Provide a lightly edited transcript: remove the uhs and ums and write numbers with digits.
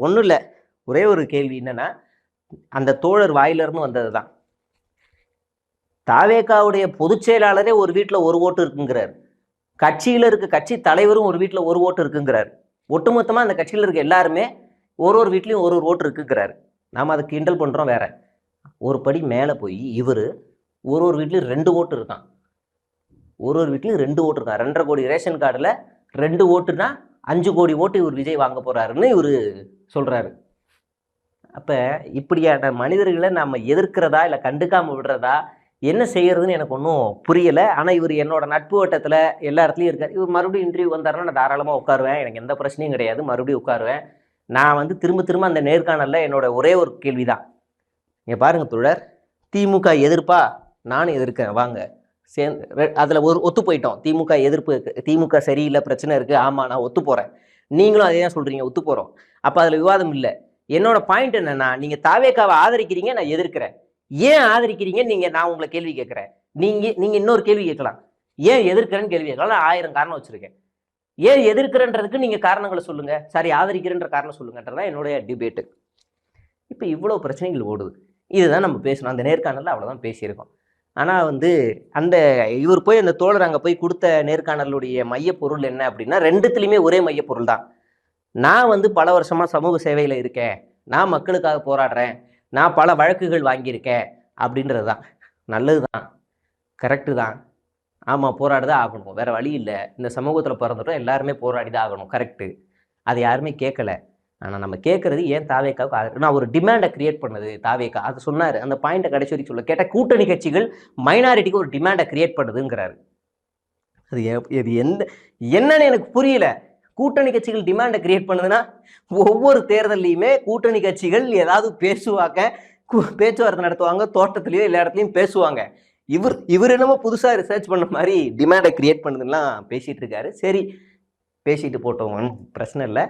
ஒன்றும் இல்லை, ஒரே ஒரு கேள்வி என்னன்னா, அந்த தோழர் வாயிலிருந்து வந்தது தான். தாவேகாவுடைய பொதுச் செயலாளரே ஒரு வீட்டில் ஒரு ஓட்டு இருக்குங்கிறார். கட்சியில் இருக்க கட்சி தலைவரும் ஒரு வீட்டில் ஒரு ஓட்டு இருக்குங்கிறார். ஒட்டுமொத்தமாக அந்த கட்சியில் இருக்க எல்லாருமே ஒரு வீட்லையும் ஒரு ஓட்டு இருக்குங்கிறாரு. நாம் அதை கிண்டல் பண்ணுறோம் வேற. ஒரு படி மேலே போய் இவர் ஒரு வீட்லையும் 2 ஓட்டு இருக்கான். ஒரு வீட்லையும் 2 ஓட்டு இருக்கான். 2.5 கோடி ரேஷன் கார்டில் 2 ஓட்டுனா 5 கோடி ஓட்டு இவர் விஜய் வாங்க போறாருன்னு இவர் சொல்றாரு. அப்ப இப்படியான மனிதர்களை நம்ம எதிர்க்கிறதா இல்லை கண்டுக்காம விடுறதா என்ன செய்யறதுன்னு எனக்கு ஒன்றும் புரியலை. ஆனால் இவர் என்னோட நட்பு வட்டத்தில் எல்லா இடத்துலையும் இருக்கார். இவர் மறுபடியும் இன்டர்வியூ வந்தாருன்னா நான் தாராளமாக உட்காருவேன், எனக்கு எந்த பிரச்சனையும் கிடையாது, மறுபடியும் உட்காருவேன். நான் வந்து திரும்ப அந்த நேர்காணலில் என்னோட ஒரே ஒரு கேள்வி தான். இங்கே பாருங்க தோழர், திமுக எதிர்ப்பா? நானும் எதிர்க்கிறேன், வாங்க சேர்ந்து அதில் ஒத்து போயிட்டோம். திமுக எதிர்ப்பு, திமுக சரியில்லை, பிரச்சனை இருக்குது, ஆமாம் நான் ஒத்து போகிறேன். நீங்களும் அதே தான் சொல்கிறீங்க, ஒத்து போகிறோம். அப்போ அதில் விவாதம் இல்லை. என்னோட பாயிண்ட் என்னன்னா, நீங்கள் தாவேகாவை ஆதரிக்கிறீங்க, நான் எதிர்க்கிறேன். ஏன் ஆதரிக்கிறீங்க நான் உங்களை கேள்வி கேட்குறேன். நீங்க இன்னொரு கேள்வி கேட்கலாம், ஏன் எதிர்க்கிறேன்னு கேள்வி கேட்கலாம். நான் 1000 காரணம் வச்சிருக்கேன். ஏன் எதிர்க்கிறன்றதுக்கு நீங்க காரணங்களை சொல்லுங்க, சரி ஆதரிக்கிறன்ற காரணம் சொல்லுங்கன்றதான் என்னுடைய டிபேட்டு. இப்போ இவ்வளோ பிரச்சனைகள் ஓடுது. இதுதான் நம்ம பேசணும். அந்த நேர்காணலில் அவ்வளோதான் பேசியிருக்கோம். ஆனால் வந்து அந்த இவர் போய் அந்த தோழர் அங்கே போய் கொடுத்த நேர்காணலுடைய மையப்பொருள் என்ன அப்படின்னா, ரெண்டுத்துலேயுமே ஒரே மையப்பொருள் தான். நான் வந்து பல வருஷமாக சமூக சேவையில் இருக்கேன், நான் மக்களுக்காக போராடுறேன், நான் பல வழக்குகள் வாங்கியிருக்கேன் அப்படின்றது தான். நல்லது தான், கரெக்டு தான், ஆமாம் போராடிதான் ஆகணும், வேறு வழி இல்லை, இந்த சமூகத்தில் பிறந்துட்டோம், எல்லாருமே போராடி தான் ஆகணும், கரெக்டு. அது யாருமே கேட்கலை. ஆனால் நம்ம கேட்குறது ஏன் தாவேக்காவுக்கு நான் ஒரு டிமாண்டை கிரியேட் பண்ணது தாவேக்கா, அது சொன்னார். அந்த பாயிண்ட்டை கடைசி வரைக்கும் சொல்ல கேட்டால், கூட்டணி கட்சிகள் மைனாரிட்டிக்கு ஒரு டிமாண்டை கிரியேட் பண்ணுதுங்கிறாரு. அது என்னன்னு எனக்கு புரியல. கூட்டணி கட்சிகள் டிமாண்டை கிரியேட் பண்ணுதுன்னா, ஒவ்வொரு தேர்தலையுமே கூட்டணி கட்சிகள் ஏதாவது பேசுவாங்க, பேச்சுவார்த்தை நடத்துவாங்க, தோட்டத்திலையோ எல்லா இடத்துலையும் பேசுவாங்க. இவர் என்னமோ புதுசாக ரிசர்ச் பண்ண மாதிரி டிமாண்டை கிரியேட் பண்ணுதுலாம் பேசிகிட்டு இருக்காரு. சரி பேசிட்டு போட்டோம், பிரச்சனை இல்லை.